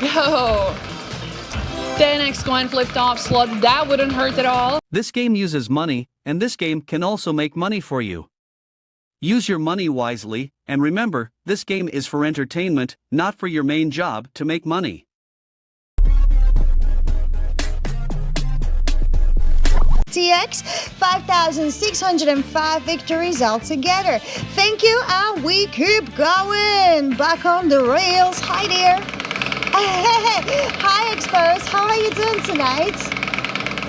go. 10x coin flip top slot. That wouldn't hurt at all. This game uses money, and this game can also make money for you. Use your money wisely, and remember, this game is for entertainment, not for your main job to make money. TX, 5,605 victories altogether. Thank you, and we keep going. Back on the rails. Hi there. Hi, Expos. How are you doing tonight?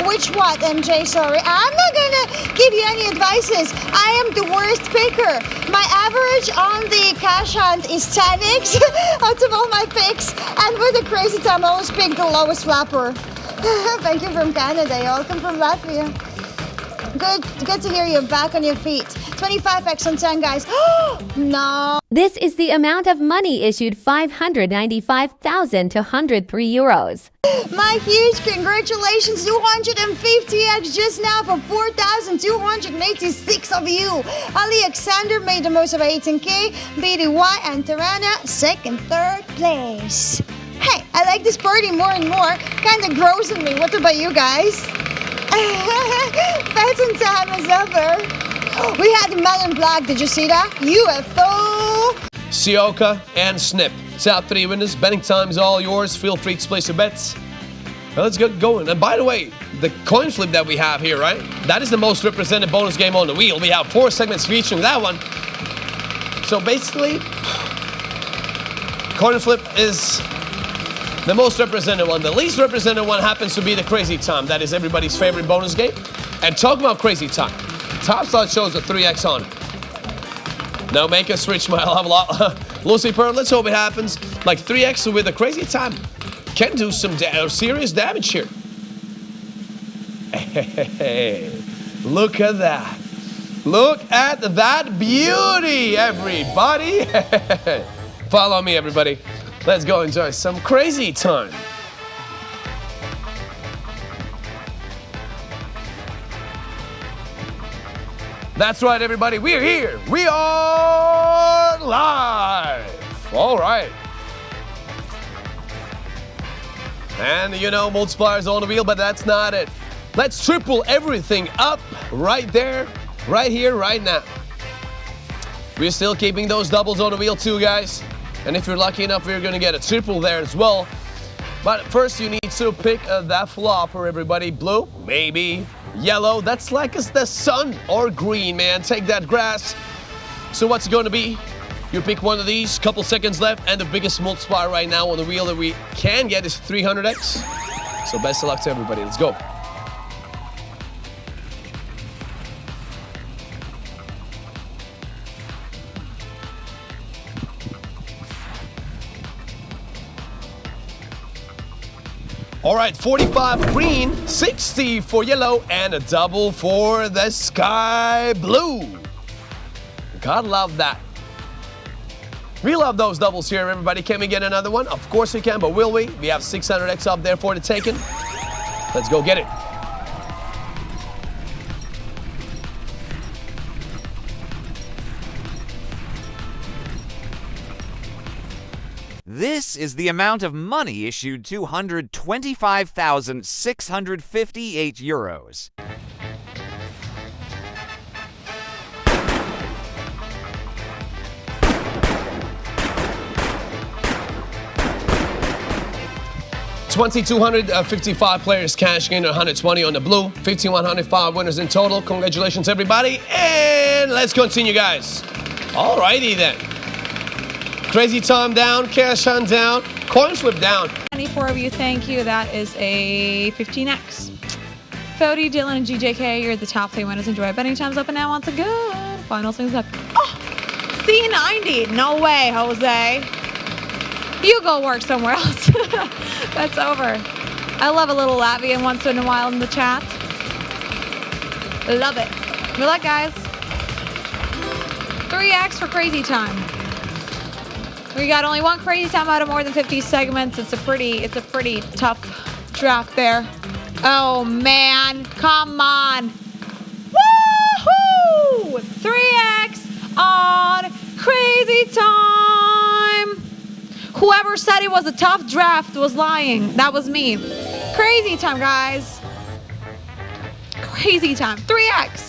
Which what, MJ? Sorry. I'm not gonna give you any advices. I am the worst picker. My average on the cash hand is 10x out of all my picks. And with the crazy time, I always pick the lowest flapper. Thank you from Canada. You all come from Latvia. Good to hear you back on your feet. 25x on 10, guys. No. This is the amount of money issued 595,203 euros. My huge congratulations, 250x just now for 4,286 of you. Alexander made the most of 18k. BDY and Tarana, second, third place. Hey, I like this party more and more. Kind of grows on me. What about you guys? Betting time is over. We had the Melon Black. Did you see that? UFO. Sioka and Snip. Top 3 winners. Betting time is all yours. Feel free to place your bets. Well, let's get going. And by the way, the coin flip that we have here, right? That is the most represented bonus game on the wheel. We have 4 segments featuring that one. So basically, coin flip is the most represented one. The least represented one happens to be the Crazy Time. That is everybody's favorite bonus game. And talking about Crazy Time, Topslot shows a 3x on. Now make a switch, my love lot. Lucy Pearl, let's hope it happens. Like 3x with a Crazy Time can do some serious damage here. Hey, look at that. Look at that beauty, everybody. Follow me, everybody. Let's go enjoy some Crazy Time. That's right, everybody. We're here. We are live. All right. And you know, multipliers on the wheel, but that's not it. Let's triple everything up right there, right here, right now. We're still keeping those doubles on the wheel too, guys. And if you're lucky enough, we're going to get a triple there as well. But first, you need to pick that flopper, everybody. Blue, maybe. Yellow, that's like it's the sun. Or green, man. Take that grass. So what's it going to be? You pick one of these. Couple seconds left. And the biggest multiplier right now on the wheel that we can get is 300x. So best of luck to everybody. Let's go. All right, 45 green, 60 for yellow, and a double for the sky blue. God love that. We love those doubles here, everybody. Can we get another one? Of course we can, but will we? We have 600x up there for the taking. Let's go get it. This is the amount of money issued 225,658 euros. $2,255 players cashing in 120 on the blue. 1,505 winners in total. Congratulations, everybody. And let's continue, guys. Alrighty then. Crazy Time down, cash on down, coin flip down. 24 of you, thank you. That is a 15x. Fody, Dylan, and GJK, you're the top 3 winners. Enjoy. Betting time's up and now once again. Final things up. Oh, C90. No way, Jose. You go work somewhere else. That's over. I love a little Latvian once in a while in the chat. Love it. Good luck, guys. 3x for Crazy Time. We got only one Crazy Time out of more than 50 segments. It's a pretty tough draft there. Oh man, come on. Woohoo! 3x on Crazy Time. Whoever said it was a tough draft was lying. That was me. Crazy time, guys. Crazy time. 3x.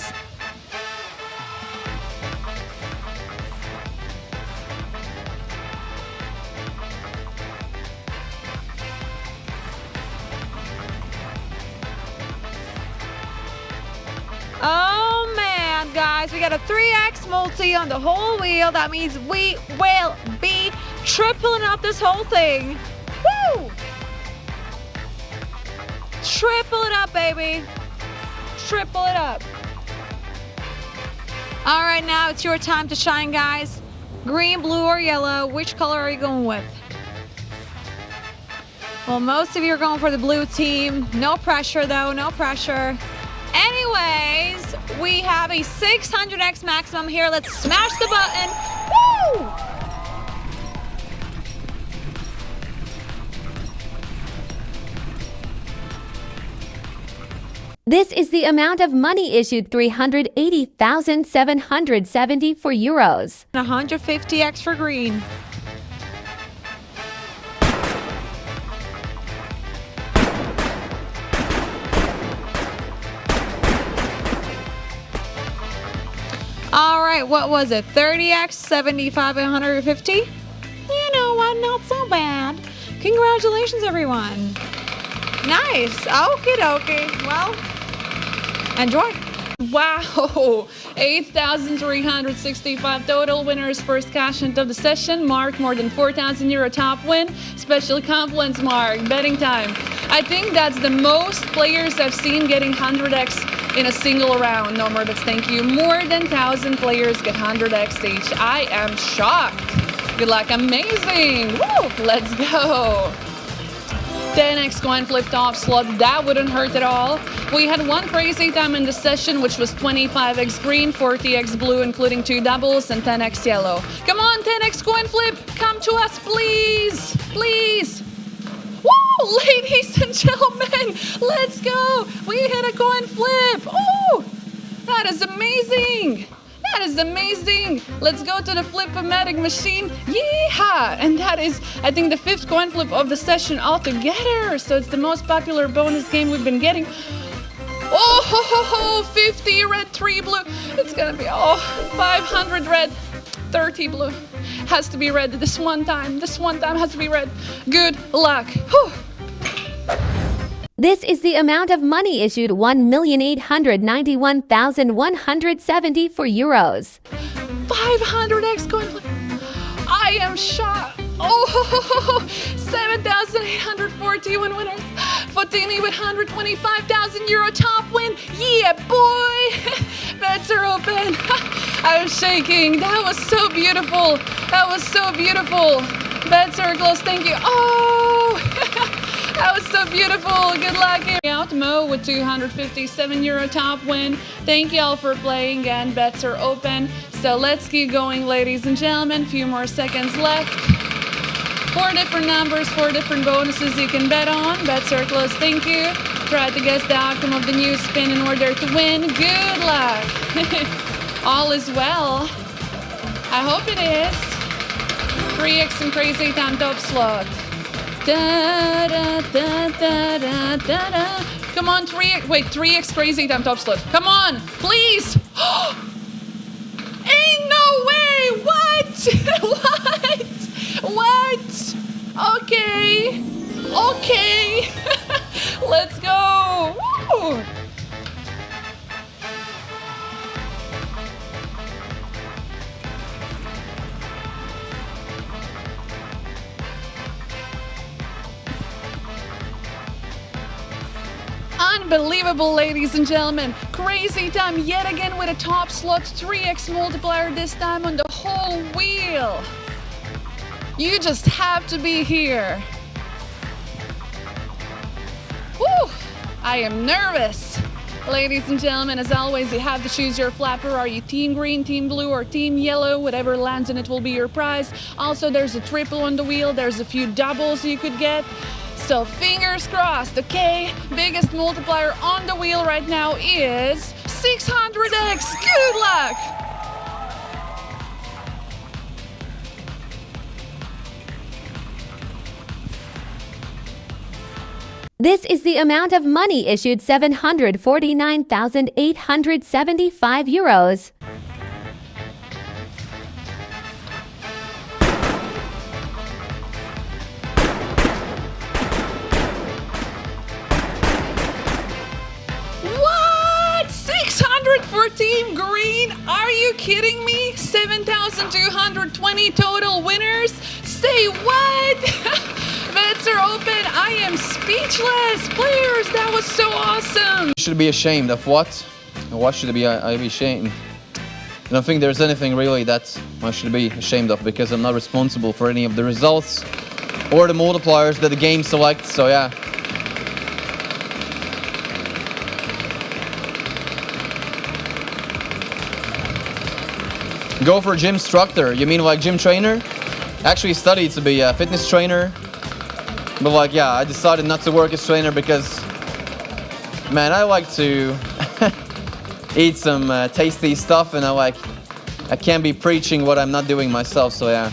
Oh man, guys, we got a 3x multi on the whole wheel. That means we will be tripling up this whole thing. Woo! Triple it up, baby. Triple it up. All right, now it's your time to shine, guys. Green, blue, or yellow. Which color are you going with? Well, most of you are going for the blue team. No pressure, though. No pressure. Anyways, we have a 600x maximum here. Let's smash the button. Woo! This is the amount of money issued 380,774 euros. 150x for green. All right, what was it? 30x, 75, 150? You know what? Not so bad. Congratulations, everyone. Nice. Okie dokie. Well, enjoy. Wow, 8,365 total winners. First cash into the session. Mark, more than 4,000 euro top win. Special compliments, Mark. Betting time. I think that's the most players I've seen getting 100x in a single round. No more bets, thank you. More than 1,000 players get 100x each. I am shocked. Good luck, amazing. Woo, let's go. 10x coin flip top slot, that wouldn't hurt at all. We had one crazy time in the session, which was 25x green, 40x blue, including 2 doubles, and 10x yellow. Come on, 10x coin flip, come to us, please, please. Woo, ladies and gentlemen, let's go. We hit a coin flip. Oh, that is amazing. That is amazing. Let's go to the flip-o-matic machine. Yeehaw! And that is, I think, the 5th coin flip of the session altogether. So it's the most popular bonus game we've been getting. Oh, ho, ho, ho, 50 red, 3 blue. It's gonna be, 500 red, 30 blue. Has to be red this one time. This one time has to be red. Good luck. Whew. This is the amount of money issued 1,891,174 euros. 500x coin flip. I am shocked. Oh, 7,841 winners. Fotini with 125,000 euro top win. Yeah, boy. Bets are open. I was shaking. That was so beautiful. That was so beautiful. Bets are closed. Thank you. Oh. That was so beautiful. Good luck. Out Mo with 257 euro top win. Thank you all for playing, and bets are open. So let's keep going, ladies and gentlemen. Few more seconds left. 4 different numbers, 4 different bonuses you can bet on. Bets are closed. Thank you. Try to guess the outcome of the new spin in order to win. Good luck. All is well. I hope it is. 3x and crazy time top slot. Da, da, da, da, da, da, da. Come on, 3x crazy time top slot. Come on, please. Ain't no way. What? What? Okay. Okay. Let's go. Woo. Unbelievable, ladies and gentlemen. Crazy time yet again with a top slot 3x multiplier, this time on the whole wheel. You just have to be here. Whew, I am nervous. Ladies and gentlemen, as always, you have to choose your flapper. Are you team green, team blue, or team yellow? Whatever lands in it will be your prize. Also, there's a triple on the wheel. There's a few doubles you could get. So fingers crossed, okay? Biggest multiplier on the wheel right now is 600x. Good luck! This is the amount of money issued 749,875 euros. What? 600 for Team Green? Are you kidding me? 7,220 total winners? Say what? Bets are open. I am speechless. Players, that was so awesome. Should be ashamed of what? What should I be ashamed? I don't think there's anything really that I should be ashamed of, because I'm not responsible for any of the results or the multipliers that the game selects, so yeah. Go for gym instructor. You mean like gym trainer? Actually studied to be a fitness trainer. But like, yeah, I decided not to work as trainer because, man, I like to eat some tasty stuff, and I can't be preaching what I'm not doing myself, so yeah.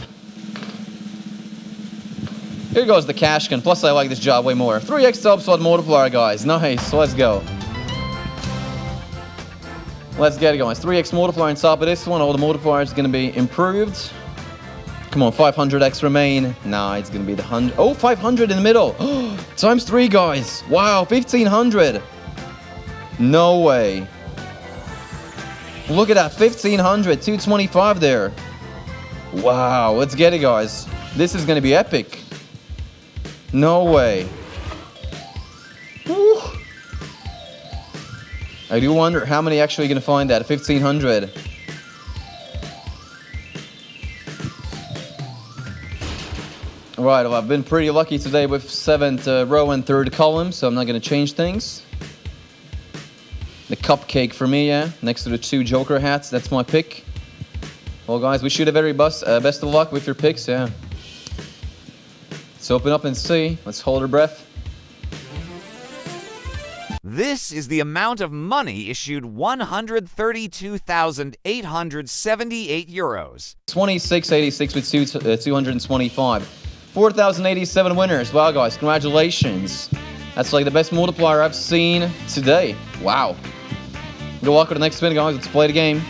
Here goes the cash can. Plus I like this job way more. 3x Topslot multiplier, guys. Nice, let's go. Let's get it, guys. 3x multiplier on top of this one. All the multipliers are going to be improved. Come on, 500x remain. Nah, it's going to be the 100. Oh, 500 in the middle. Times 3, guys. Wow, 1,500. No way. Look at that, 1,500. 225 there. Wow, let's get it, guys. This is going to be epic. No way. Woo. I do wonder how many actually going to find that. 1,500. Right, well, I've been pretty lucky today with 7th row and 3rd column, so I'm not going to change things. The cupcake for me, yeah, next to the 2 Joker hats, that's my pick. Well, guys, wish you the very best of luck with your picks, yeah. Let's open up and see. Let's hold our breath. This is the amount of money issued 132,878 euros. 2686 with 225. 4,087 winners. Wow, guys, congratulations. That's like the best multiplier I've seen today. Wow. Good luck with the next spin, guys. Let's play the game.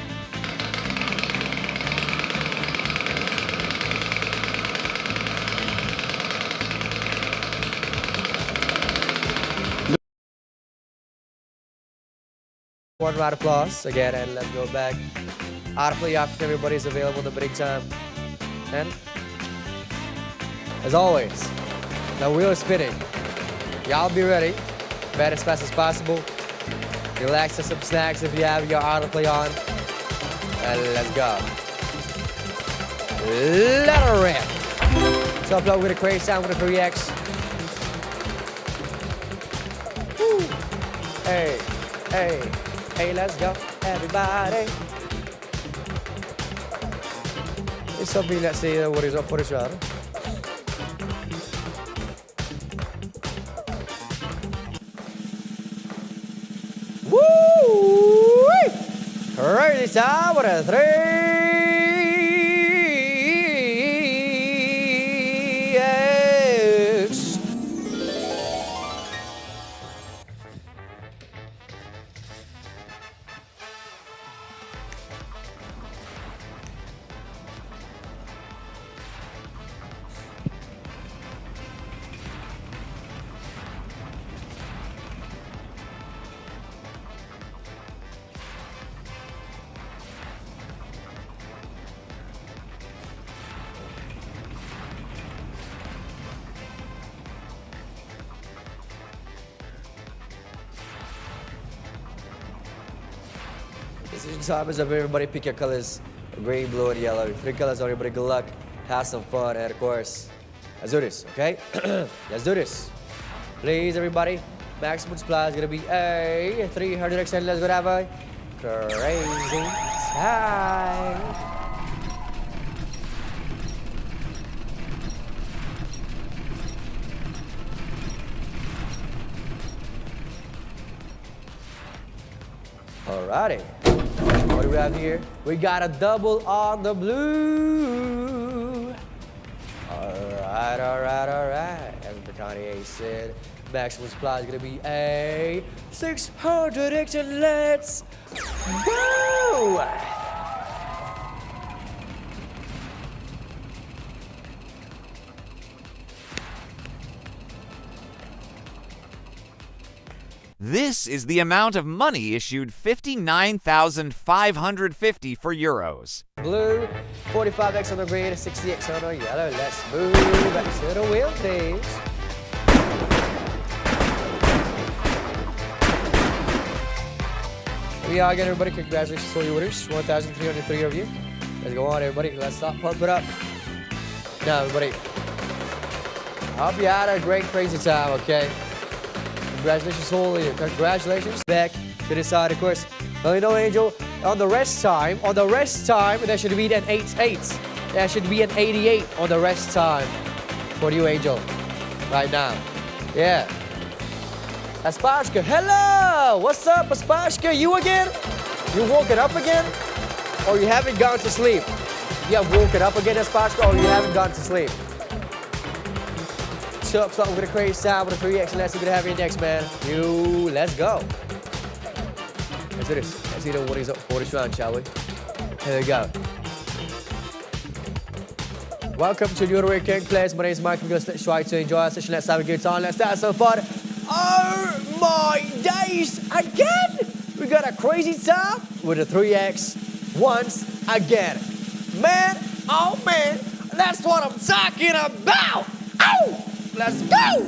One round of applause again, and let's go back. Autoplay option, everybody's available the big time. And as always, the wheel is spinning. Y'all be ready. Bet as fast as possible. Relax to some snacks if you have your autoplay on. And let's go. Let her rip. Topslot with a crazy sound with a 3x. Woo. Hey, hey. Hey, let's go, everybody. It's something, let's see what is up for this round. Woo! Crazy time with a 3x. Decision time is up. Everybody pick your colors. Green, blue, and yellow. 3 colors, everybody good luck. Have some fun, and of course, let's do this, okay? Let's do this. Please, everybody. Maximum supply is gonna be a 300x, and let's go have a crazy time. Alrighty. What do we have here? We got a double on the blue. Alright. County ace in. Maximum supply is gonna be a 600x, and let's go! This is the amount of money issued 59,550 for euros. Blue, 45x on the green, 60x on the yellow. Let's move back to the wheel, please. We are again, everybody. Congratulations to all your winners. 1,303 of you. Let's go on, everybody. Let's start pump it up. Now, everybody. I hope you had a great, crazy time, okay? Congratulations to all of you. Congratulations. Back to the side, of course. Well, you know, Angel, on the rest time, there should be an 88. There should be an 88 on the rest time for you, Angel, right now. Yeah. Aspashka, hello! What's up, Aspashka? You again? You woken up again? Or you haven't gone to sleep? You have woken up again, Aspashka, or you haven't gone to sleep? Topslot with a crazy sound with a 3x, and let's see what we have here next, man. Let's go. Let's do this. Let's see what he's up for this round, shall we? Here we go. Welcome to Euro King Players. My name is Mike. I'm going to try to enjoy our session. Let's have a good time. Let's have some fun. Oh my days! Again! We got a crazy time with a 3x once again. Man, oh man, that's what I'm talking about! Ow! Let's go!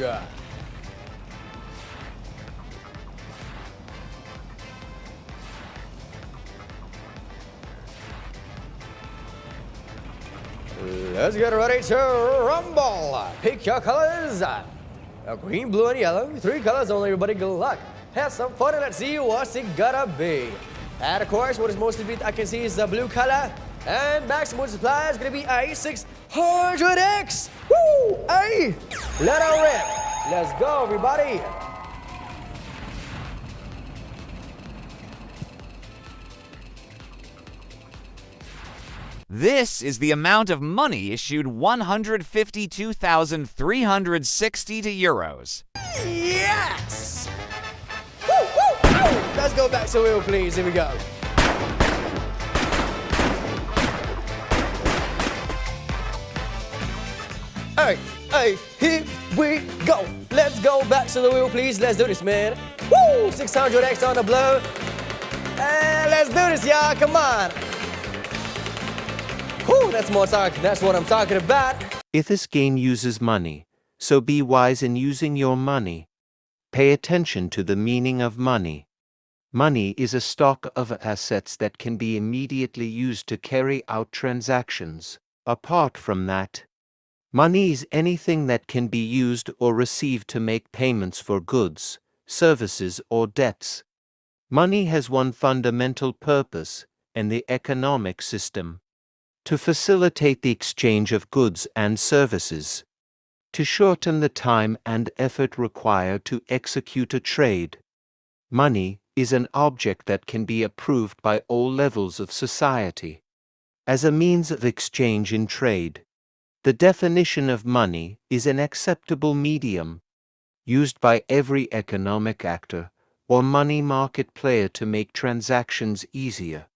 Yeah. Let's get ready to rumble. Pick your colors. Green, blue, and yellow. 3 colors only, everybody. Good luck. Have some fun and let's see what's it gonna be. And of course, what is mostly beat I can see is the blue color. And maximum supply is gonna be a 600x. Woo! Hey! Let her rip. Let's go, everybody. This is the amount of money issued 152,360 to euros. Yes! Woo, woo, woo. Let's go back to the wheel, please. Here we go. Hey, hey, here we go. Let's go back to the wheel, please. Let's do this, man. Woo! 600x on the blow. And let's do this, y'all. Come on. Woo, that's what I'm talking about. If this game uses money, so be wise in using your money. Pay attention to the meaning of money. Money is a stock of assets that can be immediately used to carry out transactions. Apart from that, money is anything that can be used or received to make payments for goods, services, or debts. Money has one fundamental purpose in the economic system: to facilitate the exchange of goods and services, to shorten the time and effort required to execute a trade. Money is an object that can be approved by all levels of society as a means of exchange in trade. The definition of money is an acceptable medium used by every economic actor or money market player to make transactions easier.